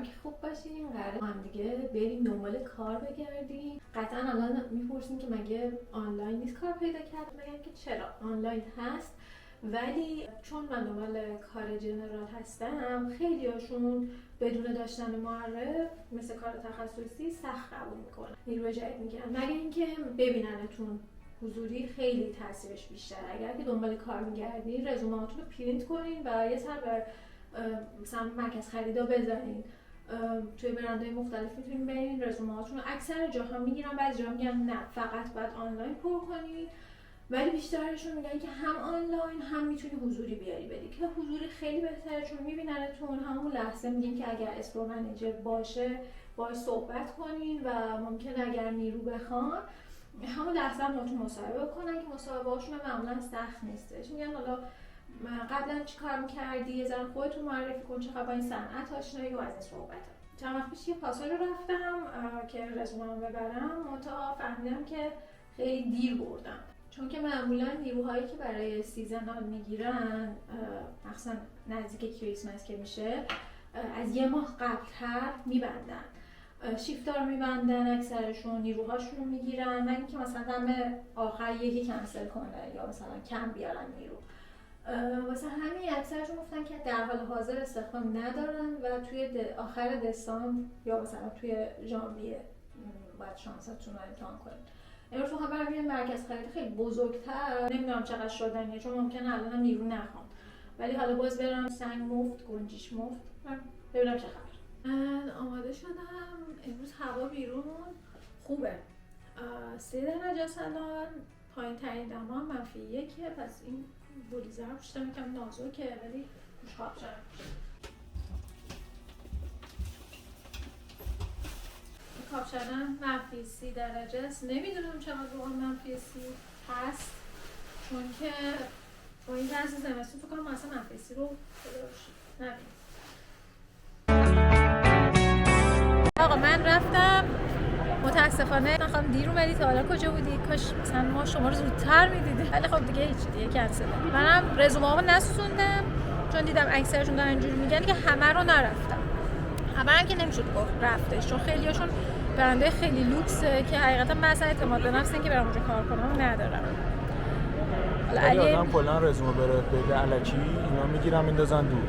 امیدوارم که خوب باشیم. قراره هم دیگه بریم دنبال کار بگردیم. قطعا الان میپرسیم که مگه آنلاین نیست کار پیدا کرد؟ میگن که چرا آنلاین هست، ولی چون من دنبال کار جنرال هستم خیلیاشون بدون داشتن معرف مثل کار تخصصی سخت قبول میکنن، نیروی جدید میگیرن، مگه اینکه ببیننتون حضوری خیلی تاثیرش بیشتره. اگر که دنبال کار میگردین رزومه‌هاتون رو پرینت کنین و یه سر به مثلا مرکز خریدا بزنین، توی برندهای مختلف میتونین برین رزومه‌هاتون رو. اکثر جاها میگیرن، بعضی جاها میگن نه فقط باید آنلاین پر کنین، ولی بیشترشون میگن که هم آنلاین هم میتونی حضوری بیاری بدی، که حضوری خیلی بهتره چون میبیننتون همون لحظه. میگن که اگر اسپرو منیجر باشه باهاش صحبت کنین و ممکنه اگر نیرو بخوان همون لحظه هم باهاتون مصاحبه کنن، که مصاحبه هاشون معمولا سخت نیستش. میگن حالا قبلا چی کار میکردی، یه ذره خودتون معرفی کن، چقدر با این صنعت آشنایی و از این صحبت ها. چند وقت پیش یه پاساژ رو رفتم که رزومه‌مو ببرم، منتها فهمیدم که خیلی دیر بردم، چون که معمولا نیروهایی که برای سیزنال میگیرن مخصوصا نزدیک کریسمس که میشه از یه ماه قبل‌تر میبندن، شیفتار میبندن، اکثرشون نیروهاشون رو میگیرن، نه اینکه مثلا دم آخر یکی کنسل کنه یا مثلا کم بیارن نیرو. واسه همین اکثرشون گفتن که در حال حاضر استخدام ندارن و توی آخر دسامبر یا مثلا توی ژانویه باید شانستون رو امتحان کنید. امروز میخوام برم یه مرکز خرید خیلی بزرگتر، نمیدونم چقدر شدنیه چون ممکنه الان هم نیرو نخوام، ولی حالا باز برم سنگ مفت گنجیش مفت ببینم چه خبر. من آماده شدم. امروز هوا بیرون خوبه، 3 درجه الان، پایین ترین دما -1، پس این بولیزه رو پوشیدم، یکم نازکه ولی خوشحال شدم. کاپشنم -30 درجه است. نمیدونم چقدر واقعا -30 هست، چون که با این درس زمستون فکر کنم اصلا -30 رو نبینیم. آقا من رفتم، متاسفانه نخوام دیر اومدی. تا حالا کجا بودی؟ کاش مثلا ما شما رو زودتر میدیدیم، ولی خب دیگه هیچ دیگه کنسله. منم رزومه‌امو نسوندم چون دیدم اکثرشون دارن اینجوری میگن که همه رو نرفتم. همه هم که نمیشد گفت رفتش، چون خیلیاشون برنده خیلی لوکسه که حقیقتا من اصلا اعتماد به نفس اینکه برام اونجا کار کنم ندارم. حالا آدم کلا رزومه بده الکی اینا میگیرن میندازن دور،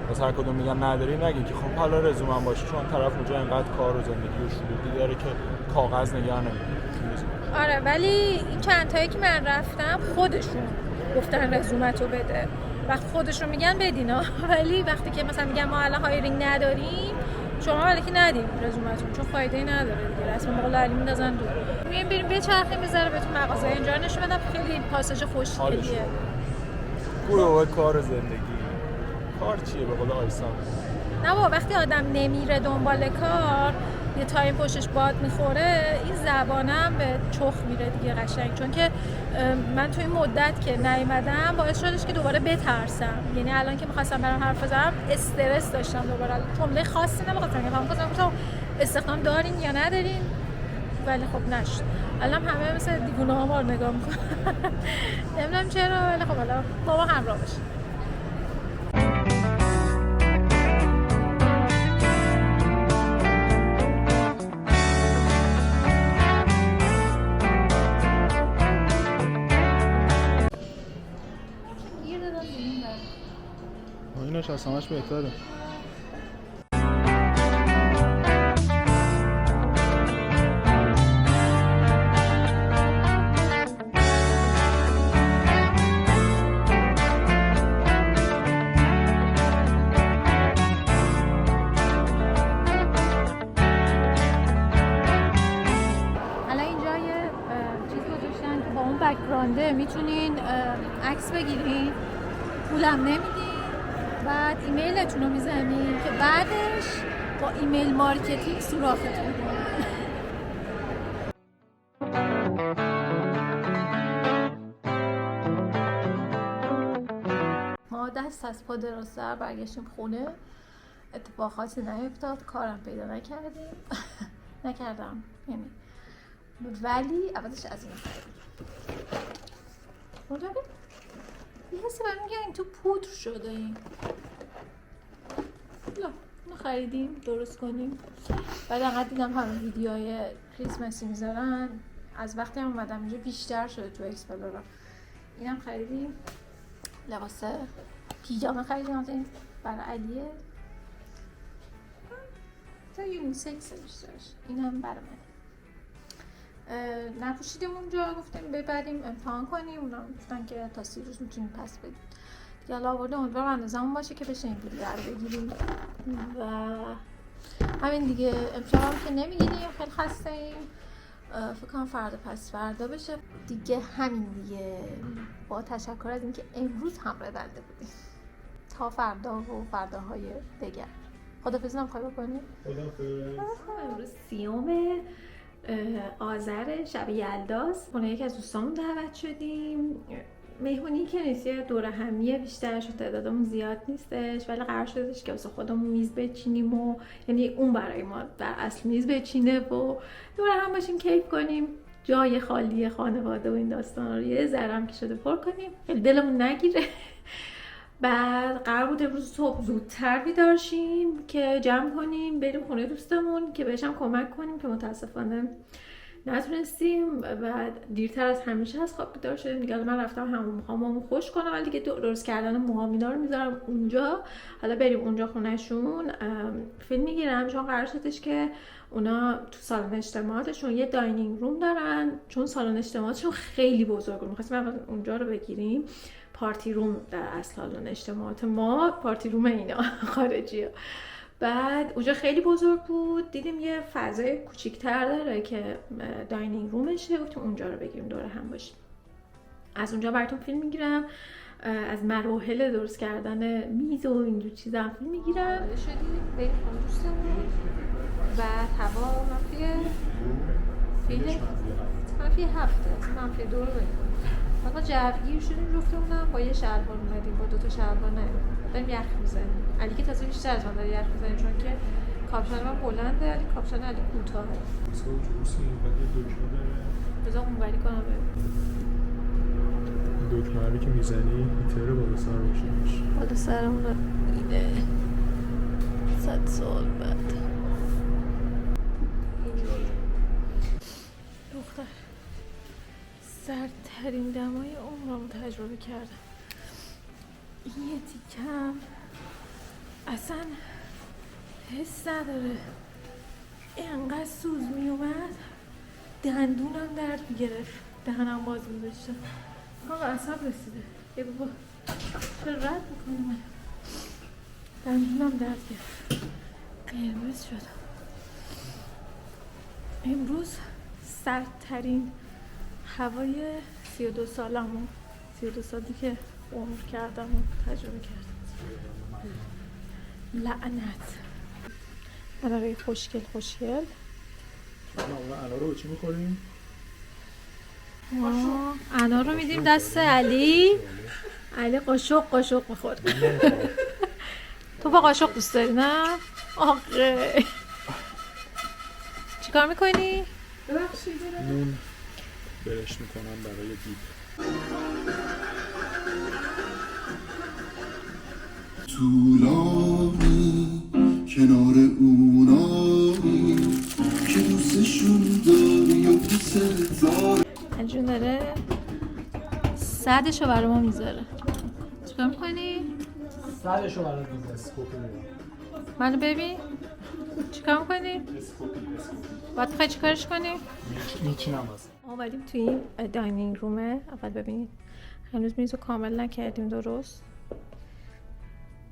واسه هر کدوم میگن نداری نگی که خب حالا رزومه هم باشه، چون طرف اونجا اینقدر کار و زندگی و شلوغی داره که کاغذ نگه نمی‌داره. آره ولی این چند تایی که من رفتم خودشون گفتن رزومتو بده و خودشون میگن بدینا، ولی وقتی که مثلا میگن ما الان هایرینگ نداریم شما ولی که ندیم رزومتون، چون فایده‌ای نداره دیگه، رسم مقاله علی میندازن دور. میگم بریم بچرخیم بذاره بهتون مغازه اینجا نشون بدم، خیلی پاساژ خوشگلیه. برو کار زندگی کار چیه به قول آیسان؟ نه بابا وقتی آدم نمیره دنبال کار یه تایم پشتش باد میخوره، این زبانم به چخ میره دیگه قشنگ، چون که من توی این مدت که نیومدم باعث شدش که دوباره بترسم. یعنی الان که میخواستم برام حرف بزنم استرس داشتم، دوباره جمله خاصی نمیخواستم گفتم استخدام دارین یا ندارین، ولی خب نشد. الان همه مثل دیوونه ها ما رو نگاه میکنن نمیدونم چرا، ولی خب حالا با ما همراه باشین. ایناش از همش بهتره. بک‌گراند میتونین عکس بگیرین، پولم نمیدین، بعد ایمیلتون رو میزنین که بعدش با ایمیل مارکتینگ سوراختون کنن. ما دست از پا دراز سر برگشتیم خونه، اتفاقاتی نیفتاد، کارم پیدا نکردم یعنی، ولی اولش از این مجابه یه حسی برای میگه این تو پودر شده این. لا خریدیم درست کنیم. بعد انقدر دیدم همه ویدیوهای کریسمسی میذارن، از وقتی هم اومدم اینجا بیشتر شده تو اکسپلورا. اینم خریدیم، لباس پیجامه خریدیم برای علیه، تا یونیسکس بیشترش. اینم برای من. نپوشیدیم اونجا، گفتیم ببریم امتحان کنیم، اونا گفتن که تا 30 روز میتونیم پس بدیم. دیگه حالا آورده امیدوارم اندازه‌مون باشه که بشه اینجوری رو بگیریم و همین دیگه. امشب هم که نمیگیریم، خیلی خسته ایم، فکر کنم فردا پس فردا بشه دیگه. همین دیگه، با تشکر از اینکه امروز هم رونده بودیم تا فردا و فرداهای دیگر. خدافظی نمیخوای بکنیم؟ خدافظ. امروز 30 آذر، شب یلداست. خونه یکی از دوستامون دعوت شدیم. مهمونی که نیست، یه دوره همیه بیشتر شد، تعدادمون زیاد نیستش، ولی قرار شدش که واسه خودمون میز بچینیم و یعنی اون برای ما در اصل میز بچینه و دوره هم باشیم کیف کنیم، جای خالی خانواده و این داستانا رو یه ذره که شده پر کنیم، خیلی دلمون نگیره. بعد قرار بود امروز صبح زودتر بیدار شیم که جمع کنیم بریم خونه دوستمون که بهش هم کمک کنیم که متاسفانه نتونستیم. بعد دیرتر از همیشه از خواب بیدار شدیم دیگه. من رفتم موهامو خوش کنم، ولی دیگه درست کردن موهام اینا رو میذارم اونجا. حالا بریم اونجا خونهشون فیلم میگیرم، چون قرار شدش که اونا تو سالن اجتماعاتشون یه داینینگ روم دارن، چون سالن اجتماعاتشون خیلی بزرگه. می‌خواستیم اونجا رو بگیریم، پارتی روم در اصل سالن اجتماعات ما، پارتی روم اینا خارجیه. بعد اونجا خیلی بزرگ بود، دیدیم یه فضای کوچیک‌تر داره که داینینگ رومشه، گفتیم اونجا رو بگیریم دوره هم باشیم. از اونجا براتون فیلم میگیرم، از مراحل درست کردن میز و اینجور چیزا هم فیلم میگیرم. شدیم بریم خونه دوستمون. بعد هوا منفی 7 منفی 2 رو بریم. فقط جوگیر شدیم جفتمونم، با یه شلوار اومدیم، با 2 تا شلوار نیومدیم، داریم یخ میزنیم. علی که تازه بیشتر از من داره یخ میزنه، چون که کاپشن من بلنده، علی کاپشن علی کوتاهه. بذار اونوری کنم دکمه رو که میزنی هیتر بالا سر روشنش، بالا سرمون رو میده 100 سال بعد. دختر سردترین دمای عمرم تجربه کردم. این یه تیکم اصلا حس نداره، اینقدر سوز میومد، دندونم درد میگرفت، دهنم باز میذاشتم، آقا عصب رسیده. یه بابا چرا رد میکنی من؟ دندونم درد گرفت، قرمز شدم. امروز سردترین هوای 32 سالمو، 32 سالی که عمر کردم و تجربه کردم. لعنت. اناره خوشگل خوشگل. انار رو چی میخوریم؟ انار رو میدیم دست علی. علی قاشق میخورد. تو با قاشق دوست داری نه؟ آخه چیکار میکنی؟ نون برش میکنم برای دیپ. طولانی کنار اونایی که دوستشون داری و دوست داری. الجون داره صدشو برای ما میذاره. چیکار میکنی؟ صدشو برای اسکوپی منو ببین. چیکار میکنی؟ باید میخوای چیکارش کنی؟ میچینم واسه. ما اومدیم توی این داینینگ رومه. اول ببینید هنوز میزو کامل نکردیم درست،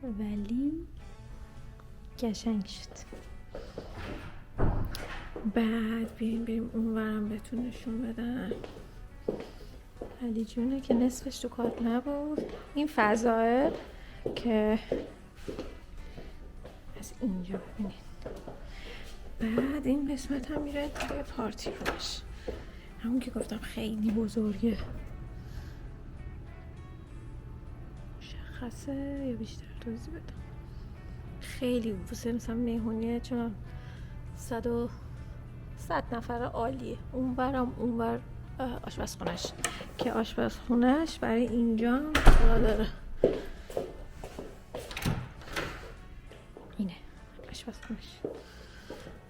ولی قشنگ شد. بعد بریم اونورم بهتون نشون بدم. علی جونه که نصفش تو کار نبود. این فضاه که از اینجا ببینید. بعد این قسمت هم میره توی پارتی روش، همون که گفتم خیلی بزرگه. مشخصه یا بیشتر توضیح بدم؟ خیلی واسه مثلا مهمونیه، چون 100 نفر عالیه. اونور آشپزخونش که آشپزخونش برای اینجا خدا داره. اینه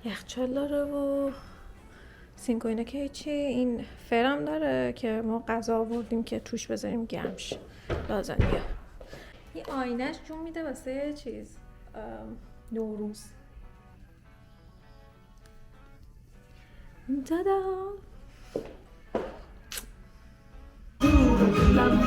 یخچال داره و سینک و اینا که هیچی. این فرم داره که ما غذا آوردیم که توش بذاریم گرم شه، لازانیا. این آینه‌اش جون میده واسه چیز نوروز. تادا من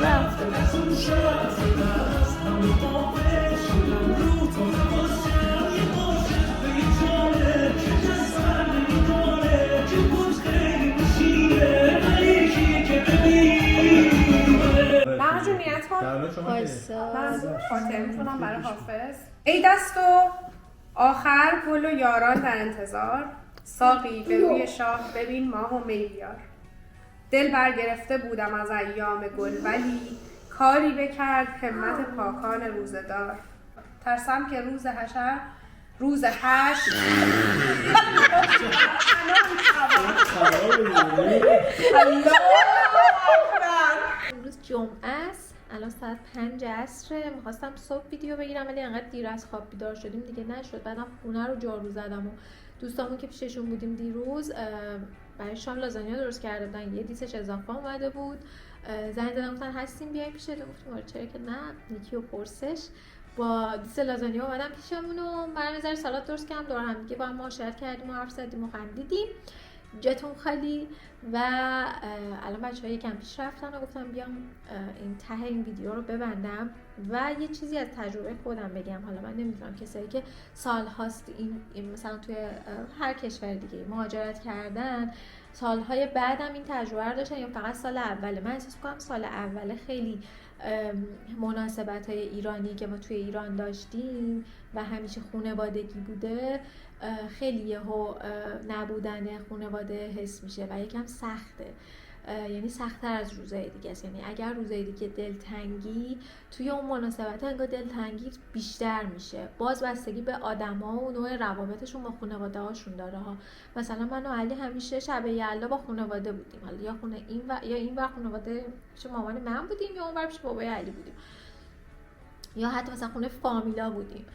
خاطره میتونم برای حافظ. ای دست و آخر گل و یاران در انتظار، ساقی به روی شاه ببین ماه و می بیار. دل برگرفته بودم از ایام گل ولی کاری بکرد همت پاکان روزدار. ترسم که روز حشر امروز جمعه است، الان ساعت 5 عصره. میخواستم صبح ویدیو بگیرم ولی انقدر دیر از خواب بیدار شدیم دیگه نشد. بعدم خونه رو جارو زدم و دوستامون که پیششون بودیم دیروز برای شام لازانیا درست کرده بودن، یه دیسش اضافه اومده بود. زنگ زدم گفتن هستیم بیاین پیشتون، گفتیم آره چرا که نه. نیکی و پرسش با دیس لازانیا اومدن پیشمون و من نظر سالاد درست کردم، دور هم دیگه با هم معاشرت کردیم و حرف زدیم و خندیدیم. جتون خالی. و الان بچه‌ها یکم پیش رفتن و گفتم بیام این ته این ویدیو رو ببندم و یه چیزی از تجربه خودم بگم. حالا من نمیدونم کسایی که سال هاست این مثلا توی هر کشور دیگه مهاجرت کردن، سالهای بعدم این تجربه رو داشتن یا فقط سال اوله. من احساس می‌کنم سال اوله خیلی مناسبت‌های ایرانی که ما توی ایران داشتیم و همیشه خانوادگی بوده خیلی یهو نبودن خانواده حس میشه و یکم سخته، یعنی سخت‌تر از روزهای دیگه است. یعنی اگر روزهای دیگه دلتنگی توی اون مناسبت انگار دلتنگی بیشتر میشه. باز بستگی به آدما و نوع روابطشون با خانواده هاشون داره ها. مثلا من و علی همیشه شب یلدا با خانواده بودیم، حالا یا خونه این و یا این ور خانواده پیش مامان من بودیم یا اون ور پیش بابای علی بودیم، یا حتی مثلا خونه فامیلا بودیم،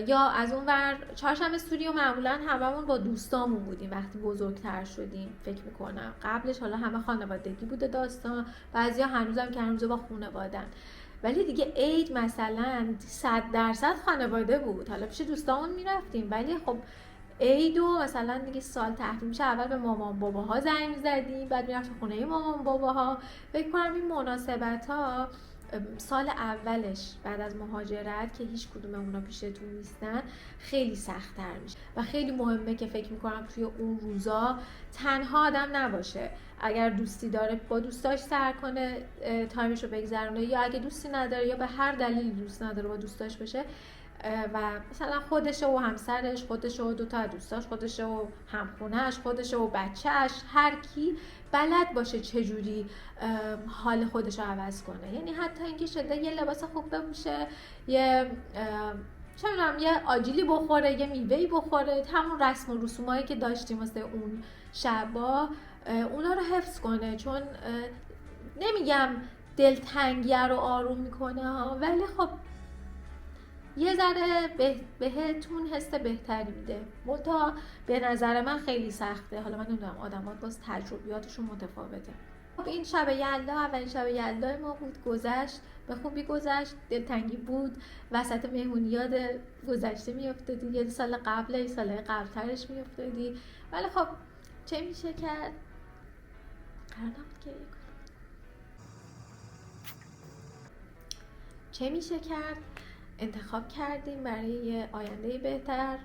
یا از اون ور چهارشنبه استودیو معمولا هممون با دوستامون بودیم وقتی بزرگتر شدیم. فکر میکنم قبلش حالا همه خانوادگی بوده داستان، بعضیا هنوزم که هنوز با خانوادن، ولی دیگه عید مثلا 100% خانواده بود. حالا پیش دوستامون میرفتیم ولی خب عید و مثلا دیگه سال تحویل میشه اول به مامان باباها زنگ میزدیم، بعد میرفتیم خونه مامان باباها. فکر کنم این مناسبت ها سال اولش بعد از مهاجرت که هیچ کدوم اونا پیشتون نیستن خیلی سخت‌تر میشه و خیلی مهمه که فکر میکنم توی اون روزا تنها آدم نباشه. اگر دوستی داره با دوستاش سر کنه تایمش رو بگذرونه، یا اگه دوستی نداره یا به هر دلیلی دوست نداره با دوستاش بشه و مثلا خودشه و همسرش، خودشه و دوتا دوستاش، خودشه و همخونهش، خودشه و بچهش، هر کی بلد باشه چجوری حال خودش رو عوض کنه. یعنی حتی اینکه شده یه لباس خوب بپوشه، یه یه آجیلی بخوره، یه میوه‌ای بخوره، همون رسم و رسومایی که داشتیم واسه اون شبا اونا رو حفظ کنه. چون نمیگم دلتنگی رو آروم میکنه ها، ولی خب یه ذره بهتون حس بهتری میده. منتها به نظر من خیلی سخته. حالا من نمیدونم آدمات باز تجربیاتشون متفاوته. خب این شب یلدا اولین شب یلدای ما بود، گذشت به خوبی گذشت. دلتنگی بود، وسط مهمونی یاد گذشته میافتادی، یه سال قبل سال قبلترش میافتادی، ولی خب چه میشه کرد؟ قرار نبود که چه میشه کرد؟ انتخاب کردیم برای یه آینده بهتر،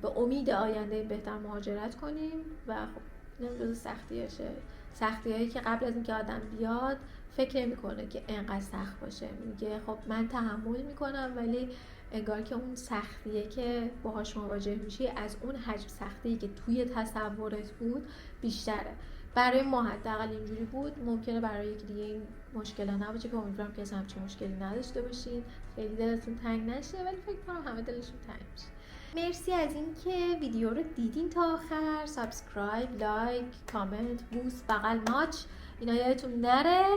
به امید آینده بهتر مهاجرت کنیم و خب این جزو سختیاشه. سختیایی که قبل از اینکه آدم بیاد فکر نمی‌کنه که اینقدر سخت باشه. میگه خب من تحمل میکنم، ولی انگار که اون سختیه که باهاش مواجه میشی از اون حجم سختی که توی تصورت بود بیشتره. برای ما حداقل اینجوری بود. ممکنه برای یکی دیگه این مشکلا نباشه که امیدوارم که اصلا همچین مشکلی نداشته باشین، خیلی دلتون تنگ نشه، ولی فکر کنم همه دلشون تنگ میشه. مرسی از اینکه ویدیو رو دیدین تا آخر. سابسکرایب، لایک، کامنت، بوس، بغل، ماچ اینا یادتون نره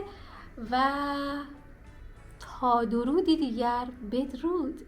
و تا درودی دیگر بدرود.